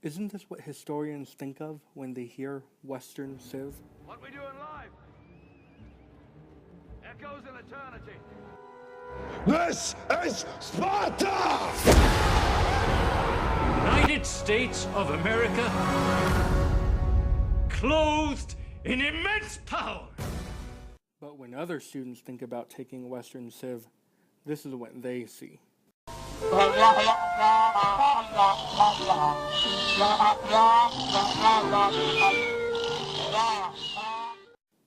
Isn't this what historians think of when they hear Western Civ? What we do in life echoes in eternity. This is Sparta! United States of America, clothed in immense power. But when other students think about taking Western Civ, this is what they see.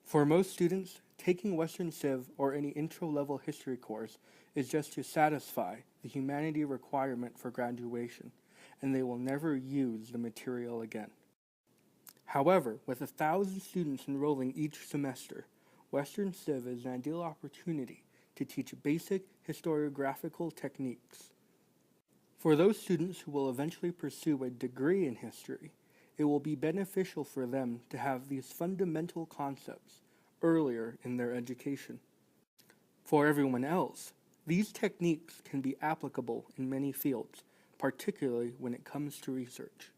For most students, taking Western Civ or any intro-level history course is just to satisfy the humanity requirement for graduation, and they will never use the material again. However, with 1,000 students enrolling each semester, Western Civ is an ideal opportunity to teach basic historiographical techniques. For those students who will eventually pursue a degree in history, it will be beneficial for them to have these fundamental concepts earlier in their education. For everyone else, these techniques can be applicable in many fields, particularly when it comes to research.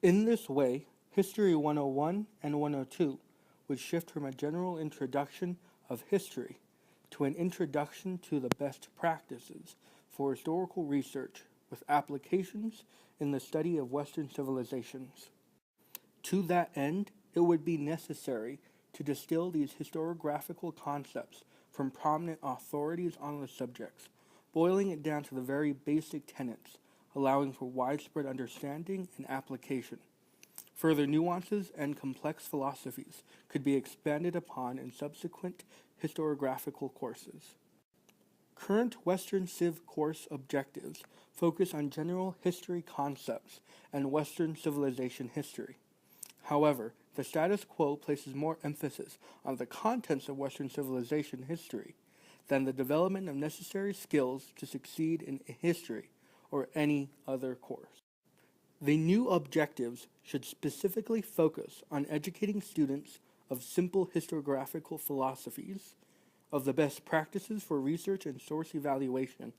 In this way, History 101 and 102 would shift from a general introduction of history to an introduction to the best practices for historical research with applications in the study of Western civilizations. To that end, it would be necessary to distill these historiographical concepts from prominent authorities on the subjects, boiling it down to the very basic tenets, allowing for widespread understanding and application. Further nuances and complex philosophies could be expanded upon in subsequent historiographical courses. Current Western Civ course objectives focus on general history concepts and Western civilization history. However, the status quo places more emphasis on the contents of Western civilization history than the development of necessary skills to succeed in history or any other course. The new objectives should specifically focus on educating students of simple historiographical philosophies, of the best practices for research and source evaluation,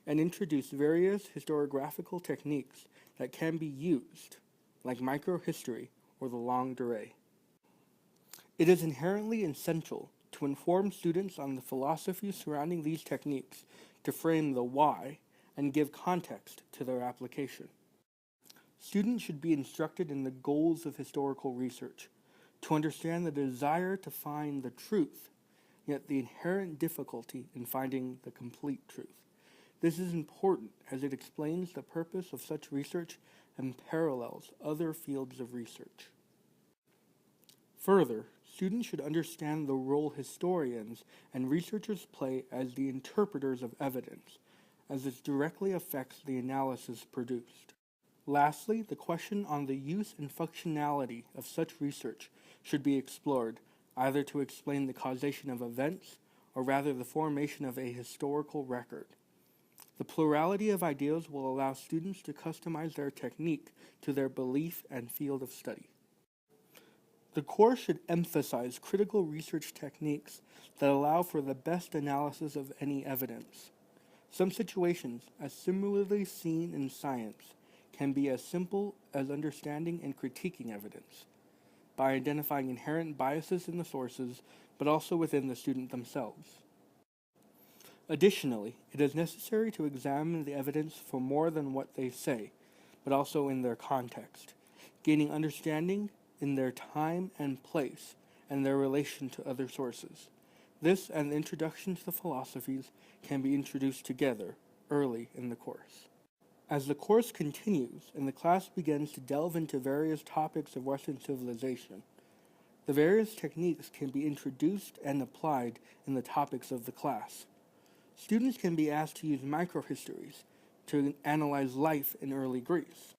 and introduce various historiographical techniques that can be used, like microhistory or the longue durée. It is inherently essential to inform students on the philosophy surrounding these techniques to frame the why and give context to their application. Students should be instructed in the goals of historical research, to understand the desire to find the truth, yet the inherent difficulty in finding the complete truth. This is important as it explains the purpose of such research and parallels other fields of research. Further, students should understand the role historians and researchers play as the interpreters of evidence, as this directly affects the analysis produced. Lastly, the question on the use and functionality of such research should be explored, either to explain the causation of events, or rather the formation of a historical record. The plurality of ideas will allow students to customize their technique to their belief and field of study. The course should emphasize critical research techniques that allow for the best analysis of any evidence. Some situations, as similarly seen in science, can be as simple as understanding and critiquing evidence, by identifying inherent biases in the sources, but also within the student themselves. Additionally, it is necessary to examine the evidence for more than what they say, but also in their context, gaining understanding in their time and place and their relation to other sources. This and the introduction to the philosophies can be introduced together early in the course. As the course continues and the class begins to delve into various topics of Western civilization, the various techniques can be introduced and applied in the topics of the class. Students can be asked to use microhistories to analyze life in early Greece,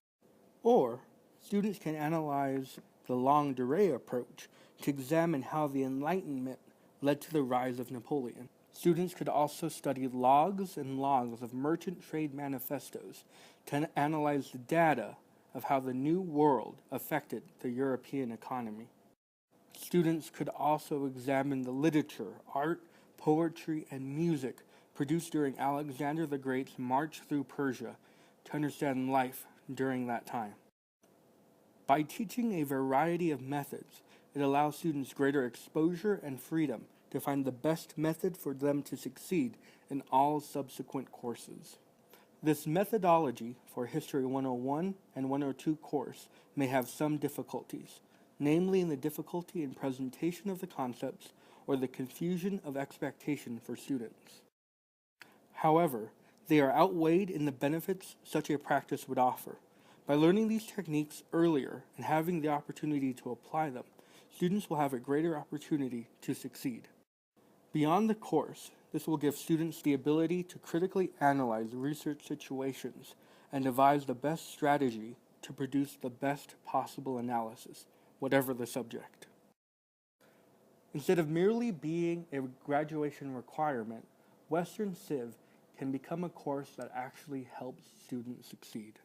or students can analyze the longue durée approach to examine how the Enlightenment led to the rise of Napoleon. Students could also study logs and logs of merchant trade manifestos to analyze the data of how the New World affected the European economy. Students could also examine the literature, art, poetry, and music produced during Alexander the Great's march through Persia to understand life during that time. By teaching a variety of methods, it allows students greater exposure and freedom to find the best method for them to succeed in all subsequent courses. This methodology for History 101 and 102 course may have some difficulties, namely in the difficulty in presentation of the concepts or the confusion of expectation for students. However, they are outweighed in the benefits such a practice would offer. By learning these techniques earlier and having the opportunity to apply them, students will have a greater opportunity to succeed. Beyond the course, this will give students the ability to critically analyze research situations and devise the best strategy to produce the best possible analysis, whatever the subject. Instead of merely being a graduation requirement, Western Civ can become a course that actually helps students succeed.